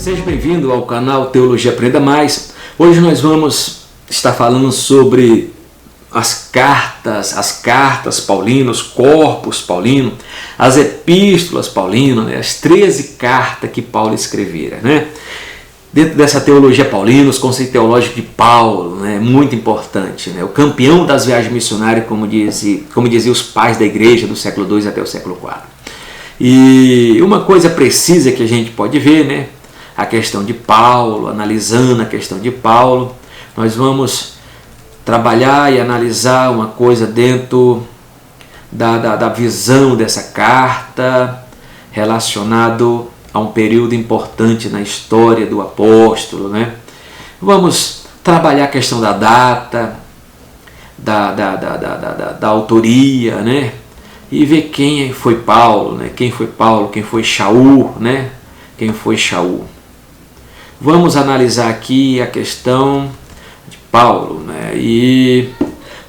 Seja bem-vindo ao canal Teologia Aprenda Mais. Hoje nós vamos estar falando sobre as cartas paulinas, corpus paulino, as epístolas paulinas, as 13 cartas que Paulo escrevera, Dentro dessa teologia paulina, os conceitos teológicos de Paulo, muito importante, o campeão das viagens missionárias, como diziam os pais da igreja do século II até o século IV. E uma coisa precisa que a gente pode ver, a questão de Paulo, analisando a questão de Paulo, nós vamos trabalhar e analisar uma coisa dentro da visão dessa carta relacionado a um período importante na história do apóstolo. Vamos trabalhar a questão da data, da autoria, e ver quem foi Paulo, quem foi Shaul, quem foi Shaul. Vamos analisar aqui a questão de Paulo, e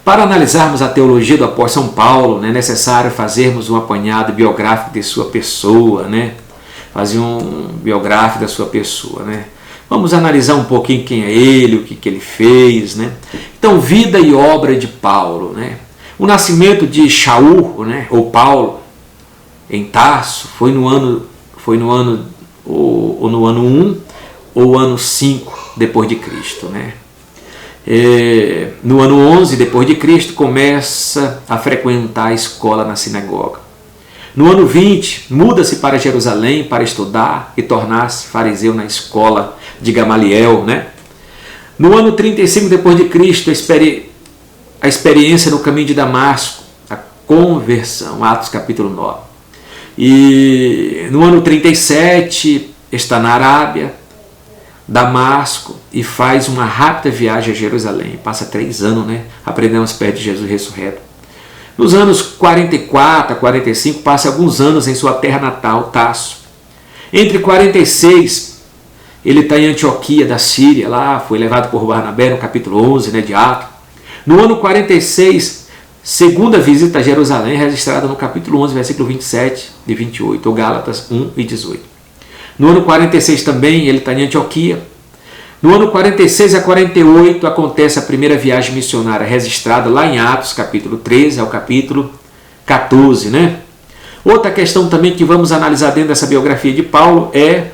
para analisarmos a teologia do apóstolo São Paulo, é necessário fazermos um apanhado biográfico de sua pessoa, fazer um biográfico da sua pessoa, Vamos analisar um pouquinho quem é ele, o que ele fez, Então, vida e obra de Paulo, O nascimento de Shaul, ou Paulo, em Tarso, foi no ano 1 ou ano 5 depois de Cristo, No ano 11 depois de Cristo começa a frequentar a escola na sinagoga. No ano 20 muda-se para Jerusalém para estudar e tornar-se fariseu na escola de Gamaliel, No ano 35 depois de Cristo a experiência no caminho de Damasco, a conversão, Atos capítulo 9. E no ano 37 está na Arábia, Damasco, e faz uma rápida viagem a Jerusalém. Passa 3 anos, aprendendo aos pés de Jesus ressurreto. Nos anos 44 a 45, passa alguns anos em sua terra natal, Tarso. Entre 46, ele está em Antioquia da Síria, lá foi levado por Barnabé no capítulo 11, de Atos. No ano 46, segunda visita a Jerusalém, registrada no capítulo 11, versículo 27 e 28, ou Gálatas 1 e 18. No ano 46 também, ele está em Antioquia. No ano 46 a 48, acontece a primeira viagem missionária, registrada lá em Atos, capítulo 13 ao capítulo 14. Outra questão também que vamos analisar dentro dessa biografia de Paulo é,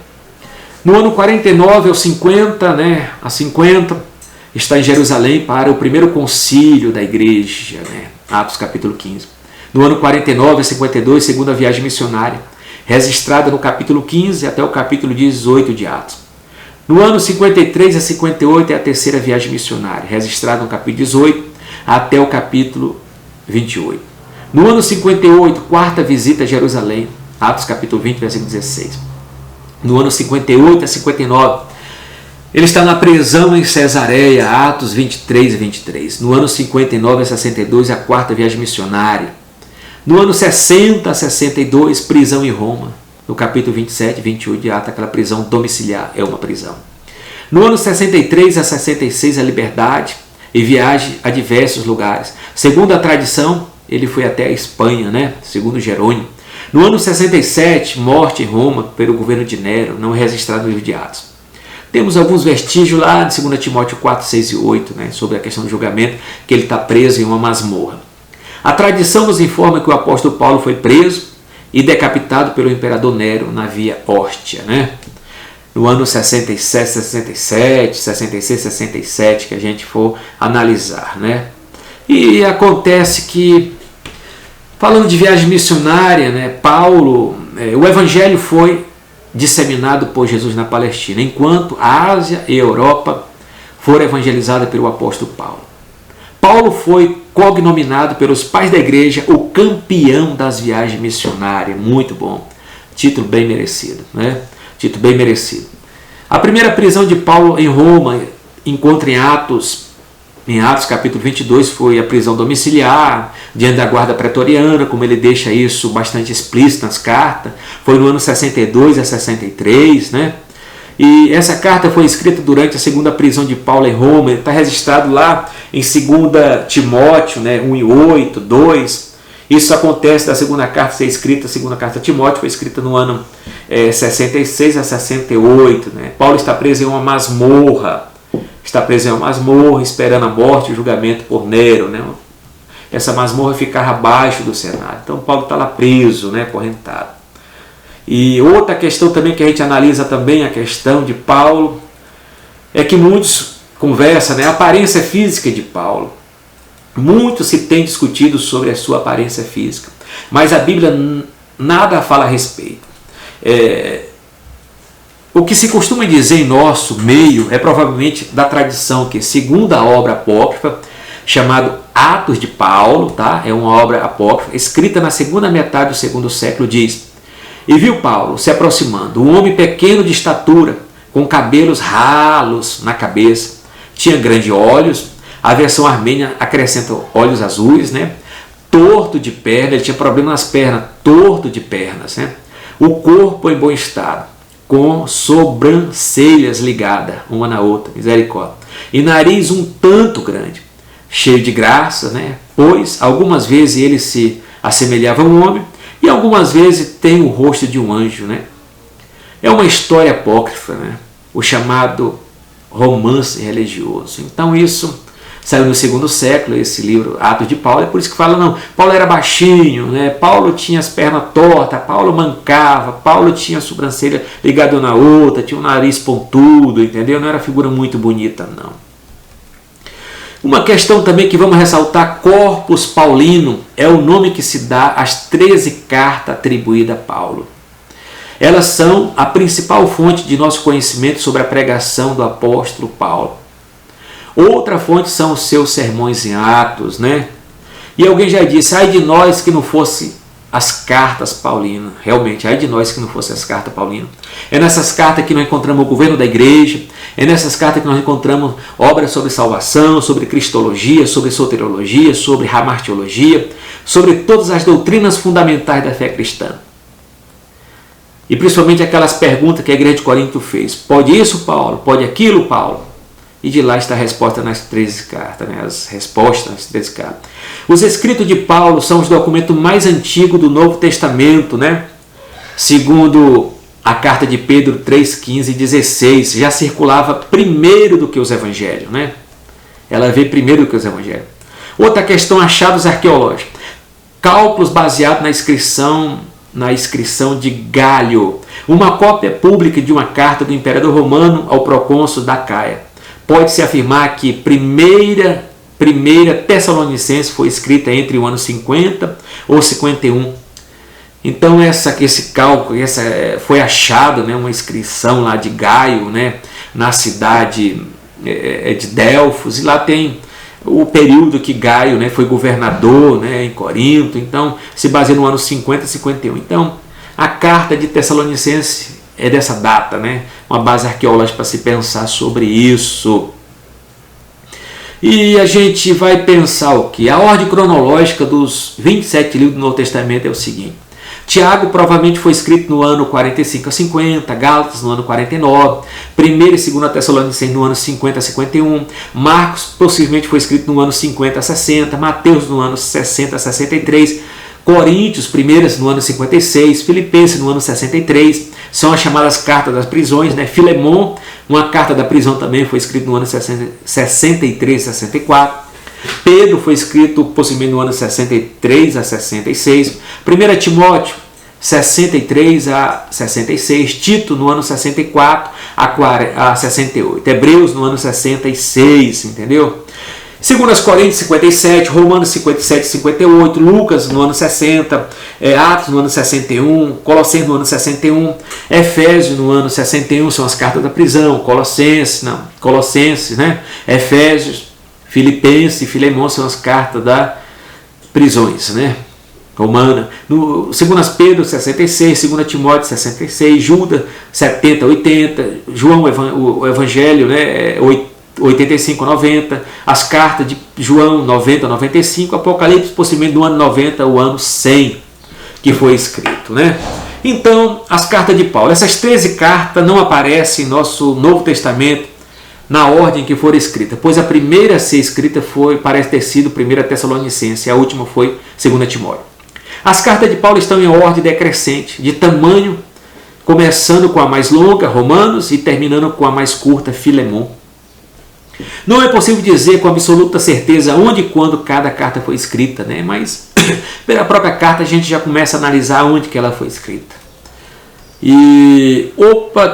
no ano 49 ao 50, a 50, está em Jerusalém para o primeiro concílio da igreja, Atos capítulo 15. No ano 49 a 52, segunda viagem missionária, registrada no capítulo 15 até o capítulo 18 de Atos. No ano 53 a 58 é a terceira viagem missionária, registrada no capítulo 18 até o capítulo 28. No ano 58, quarta visita a Jerusalém, Atos capítulo 20, versículo 16. No ano 58 a 59, ele está na prisão em Cesareia, Atos 23 e 23. No ano 59 a 62, a quarta viagem missionária. No ano 60 a 62, prisão em Roma. No capítulo 27 e 28 de Atos, aquela prisão domiciliar é uma prisão. No ano 63 a 66, a liberdade e viagem a diversos lugares. Segundo a tradição, ele foi até a Espanha, segundo Jerônimo. No ano 67, morte em Roma pelo governo de Nero, não é registrado no livro de Atos. Temos alguns vestígios lá de 2 Timóteo 4, 6 e 8, sobre a questão do julgamento, que ele está preso em uma masmorra. A tradição nos informa que o apóstolo Paulo foi preso e decapitado pelo imperador Nero na Via Ostia, no ano 66, 67, que a gente for analisar, E acontece que, falando de viagem missionária, Paulo, o evangelho foi disseminado por Jesus na Palestina, enquanto a Ásia e a Europa foram evangelizadas pelo apóstolo Paulo. Paulo foi cognominado pelos pais da igreja o campeão das viagens missionárias. Muito bom. Título bem merecido. Título bem merecido. A primeira prisão de Paulo em Roma, encontra em Atos capítulo 22, foi a prisão domiciliar, diante da guarda pretoriana, como ele deixa isso bastante explícito nas cartas. Foi no ano 62 a 63, E essa carta foi escrita durante a segunda prisão de Paulo em Roma. Está registrado lá em 2 Timóteo 1 e 8, 2 Isso acontece da segunda carta ser escrita, a segunda carta a Timóteo foi escrita no ano 66 a 68. Né? Paulo está preso em uma masmorra, esperando a morte e o julgamento por Nero. Né? Essa masmorra ficava abaixo do Senado. Então Paulo está lá preso, né? Acorrentado. E outra questão também que a gente analisa também, a questão de Paulo, é que muitos conversam, né? A aparência física de Paulo. Muito se tem discutido sobre a sua aparência física, mas a Bíblia nada fala a respeito. O que se costuma dizer em nosso meio é provavelmente da tradição que, segundo a obra apócrifa, chamado Atos de Paulo, tá? É uma obra apócrifa, escrita na segunda metade do segundo século, diz: E viu Paulo se aproximando, um homem pequeno de estatura, com cabelos ralos na cabeça, tinha grandes olhos. A versão armênia acrescenta olhos azuis, né? Torto de perna, ele tinha problema nas pernas, torto de pernas, né? O corpo em bom estado, com sobrancelhas ligadas uma na outra, misericórdia. E nariz um tanto grande, cheio de graça, né? Pois algumas vezes ele se assemelhava a um homem e algumas vezes tem o rosto de um anjo, né? É uma história apócrifa, né? O chamado romance religioso. Então isso saiu no segundo século, esse livro, Atos de Paulo, é por isso que fala, não, Paulo era baixinho, né? Paulo tinha as pernas tortas, Paulo mancava, Paulo tinha a sobrancelha ligada na outra, tinha um nariz pontudo, entendeu? Não era figura muito bonita, não. Uma questão também que vamos ressaltar, Corpus Paulino, é o nome que se dá às 13 cartas atribuídas a Paulo. Elas são a principal fonte de nosso conhecimento sobre a pregação do apóstolo Paulo. Outra fonte são os seus sermões em Atos, né? E alguém já disse, ai de nós que não fosse as cartas paulinas. Realmente, ai de nós que não fosse as cartas paulinas. É nessas cartas que nós encontramos o governo da igreja, é nessas cartas que nós encontramos obras sobre salvação, sobre cristologia, sobre soteriologia, sobre hamartiologia, sobre todas as doutrinas fundamentais da fé cristã. E principalmente aquelas perguntas que a igreja de Corinto fez. Pode isso, Paulo? Pode aquilo, Paulo? E de lá está a resposta nas 13 cartas, né? As respostas nas 13 cartas. Os escritos de Paulo são os documentos mais antigos do Novo Testamento, né? Segundo a carta de Pedro 3, 15 e 16, já circulava primeiro do que os evangelhos, né? Ela veio primeiro do que os evangelhos. Outra questão, achados arqueológicos. Cálculos baseados na inscrição de Galho, uma cópia pública de uma carta do imperador romano ao procônsul da Caia. Pode-se afirmar que primeira Tessalonicense foi escrita entre o ano 50 ou 51. Então esse cálculo, foi achado, né, uma inscrição lá de Gaio, né, na cidade de Delfos, e lá tem o período que Gaio, né, foi governador, né, em Corinto. Então se baseia no ano 50 e 51. Então a carta de Tessalonicense é dessa data, né? Uma base arqueológica para se pensar sobre isso. E a gente vai pensar o que? A ordem cronológica dos 27 livros do Novo Testamento é o seguinte. Tiago provavelmente foi escrito no ano 45 a 50, Gálatas no ano 49, 1 e 2 Tessalonicenses no ano 50 a 51, Marcos possivelmente foi escrito no ano 50 a 60, Mateus no ano 60 a 63, Coríntios, primeiras no ano 56, Filipenses no ano 63, são as chamadas cartas das prisões, né? Filemon, uma carta da prisão também foi escrita no ano 63 a 64, Pedro foi escrito possivelmente no ano 63 a 66, 1 Timóteo 63 a 66, Tito no ano 64 a 68, Hebreus no ano 66, entendeu? 2 Coríntios 57, Romanos 57 e 58, Lucas no ano 60, Atos no ano 61, Colossenses no ano 61, Efésios no ano 61, são as cartas da prisão, Colossenses, né? Efésios, Filipenses e Filemão são as cartas das prisões, né? Romana. No 2 Pedro 66, 2 Timóteo 66, Judas 70, 80, João o Evangelho, né? 85 a 90, as cartas de João 90 a 95, Apocalipse possivelmente no ano 90 o ano 100 que foi escrito, né? Então, as cartas de Paulo, essas 13 cartas não aparecem em nosso Novo Testamento na ordem que foram escritas, pois a primeira a ser escrita parece ter sido 1 Tessalonicense, e a última foi 2 Timóteo. As cartas de Paulo estão em ordem decrescente, de tamanho, começando com a mais longa, Romanos, e terminando com a mais curta, Filemon. Não é possível dizer com absoluta certeza onde e quando cada carta foi escrita, né? Mas pela própria carta a gente já começa a analisar onde que ela foi escrita. E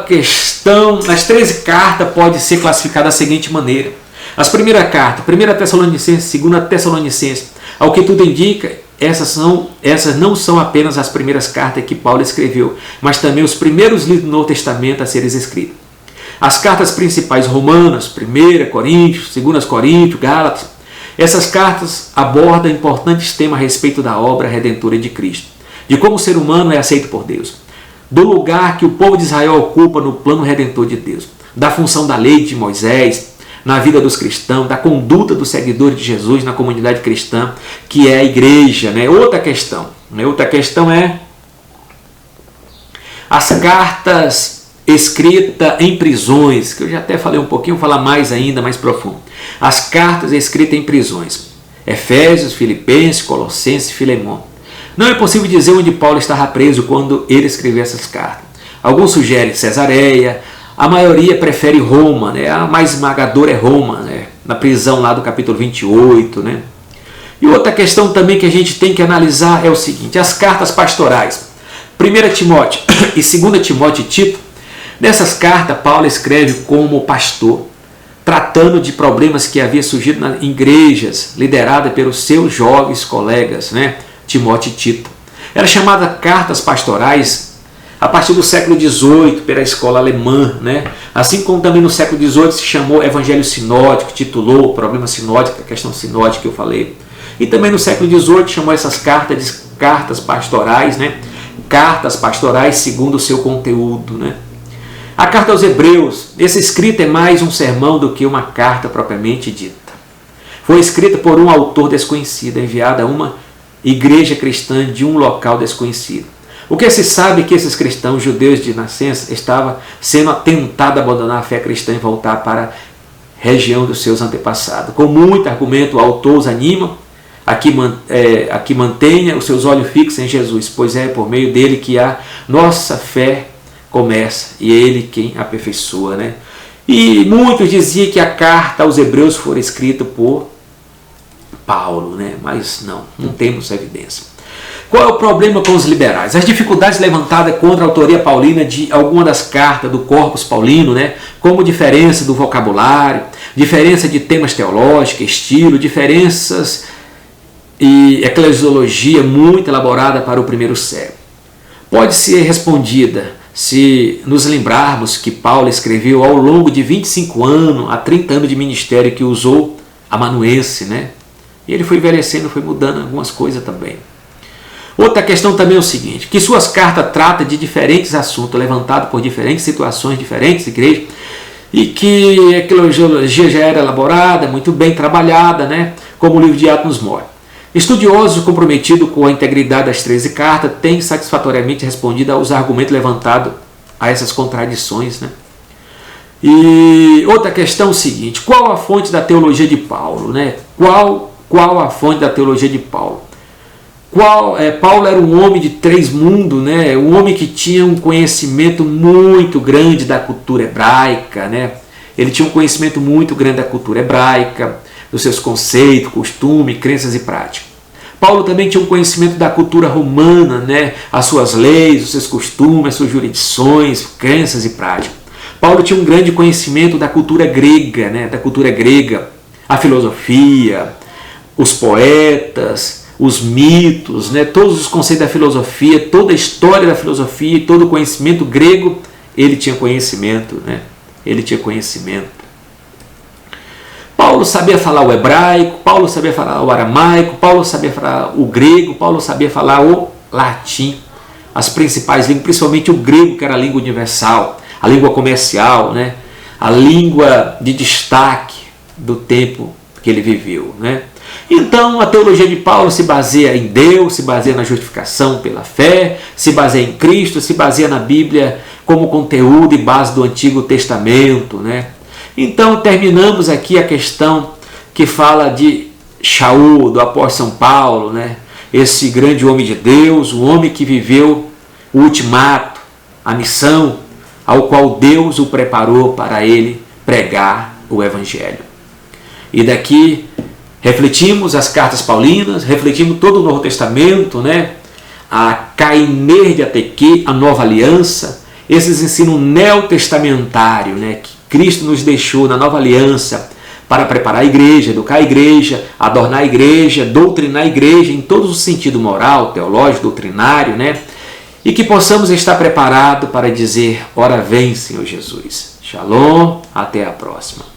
questão, as 13 cartas pode ser classificada da seguinte maneira. As primeiras cartas, 1 Tessalonicenses, 2 Tessalonicenses, ao que tudo indica, essas não são apenas as primeiras cartas que Paulo escreveu, mas também os primeiros livros do Novo Testamento a serem escritos. As cartas principais romanas, 1 Coríntios, 2 Coríntios, Gálatas, essas cartas abordam importantes temas a respeito da obra redentora de Cristo, de como o ser humano é aceito por Deus, do lugar que o povo de Israel ocupa no plano redentor de Deus, da função da lei de Moisés na vida dos cristãos, da conduta dos seguidores de Jesus na comunidade cristã, que é a igreja, né? Outra questão é as cartas escritas em prisões, que eu já até falei um pouquinho, vou falar mais ainda, mais profundo. As cartas escritas em prisões, Efésios, Filipenses, Colossenses, Filemão. Não é possível dizer onde Paulo estava preso quando ele escreveu essas cartas. Alguns sugerem Cesareia, a maioria prefere Roma, né? A mais esmagadora é Roma, né? Na prisão lá do capítulo 28. Né? E outra questão também que a gente tem que analisar é o seguinte, as cartas pastorais, 1 Timóteo e 2 Timóteo e Tito, nessas cartas Paulo escreve como pastor, tratando de problemas que havia surgido nas igrejas, lideradas pelos seus jovens colegas, né? Timóteo e Tito. Era chamada cartas pastorais a partir do século XVIII pela escola alemã, né? Assim como também no século XVIII se chamou Evangelho Sinódico, titulou o problema sinódico, a questão sinódica que eu falei. E também no século XVIII chamou essas cartas de cartas pastorais, né? Cartas pastorais segundo o seu conteúdo, né? A carta aos Hebreus, essa escrita é mais um sermão do que uma carta propriamente dita. Foi escrita por um autor desconhecido, enviada a uma igreja cristã de um local desconhecido. O que se sabe é que esses cristãos judeus de nascença estavam sendo tentados a abandonar a fé cristã e voltar para a região dos seus antepassados. Com muito argumento, o autor os anima a que mantenha os seus olhos fixos em Jesus, pois é por meio dele que a nossa fé começa e é ele quem aperfeiçoa. Né? E muitos diziam que a carta aos Hebreus foi escrita por Paulo, né? Mas não temos evidência. Qual é o problema com os liberais? As dificuldades levantadas contra a autoria paulina de alguma das cartas do corpus paulino, né? Como diferença do vocabulário, diferença de temas teológicos, estilo, diferenças e eclesiologia muito elaborada para o primeiro século. Pode ser respondida se nos lembrarmos que Paulo escreveu ao longo de 25 anos, a 30 anos de ministério, que usou amanuense, né? E ele foi envelhecendo, foi mudando algumas coisas também. Outra questão também é o seguinte, que suas cartas tratam de diferentes assuntos levantados por diferentes situações, diferentes igrejas, e que a eclesiologia já era elaborada, muito bem trabalhada, né? Como o livro de Atos mostra. Estudiosos comprometidos com a integridade das 13 cartas têm satisfatoriamente respondido aos argumentos levantados a essas contradições, né? E outra questão é o seguinte, qual a fonte da teologia de Paulo, né? Qual a fonte da teologia de Paulo? Paulo era um homem de 3 mundos, né? Um homem que tinha um conhecimento muito grande da cultura hebraica, né? Ele tinha um conhecimento muito grande da cultura hebraica, dos seus conceitos, costumes, crenças e práticas. Paulo também tinha um conhecimento da cultura romana, né? As suas leis, os seus costumes, as suas jurisdições, crenças e práticas. Paulo tinha um grande conhecimento da cultura grega, né? Da cultura grega, a filosofia, os poetas, os mitos, né? Todos os conceitos da filosofia, toda a história da filosofia, todo o conhecimento grego, ele tinha conhecimento, né? Ele tinha conhecimento. Paulo sabia falar o hebraico, Paulo sabia falar o aramaico, Paulo sabia falar o grego, Paulo sabia falar o latim, as principais línguas, principalmente o grego, que era a língua universal, a língua comercial, né? A língua de destaque do tempo que ele viveu, né? Então a teologia de Paulo se baseia em Deus, se baseia na justificação pela fé, se baseia em Cristo, se baseia na Bíblia como conteúdo e base do Antigo Testamento, né? Então terminamos aqui a questão que fala de Shaul, do apóstolo São Paulo, né? esse grande homem de Deus, o homem que viveu o ultimato, a missão, ao qual Deus o preparou para ele pregar o Evangelho. E daqui refletimos as cartas paulinas, refletimos todo o Novo Testamento, né? A Cainer de Ateque, a Nova Aliança, esses ensinos neotestamentários, né? Que Cristo nos deixou na Nova Aliança para preparar a igreja, educar a igreja, adornar a igreja, doutrinar a igreja em todo o sentido moral, teológico, doutrinário, né? E que possamos estar preparados para dizer: ora vem, Senhor Jesus. Shalom, até a próxima.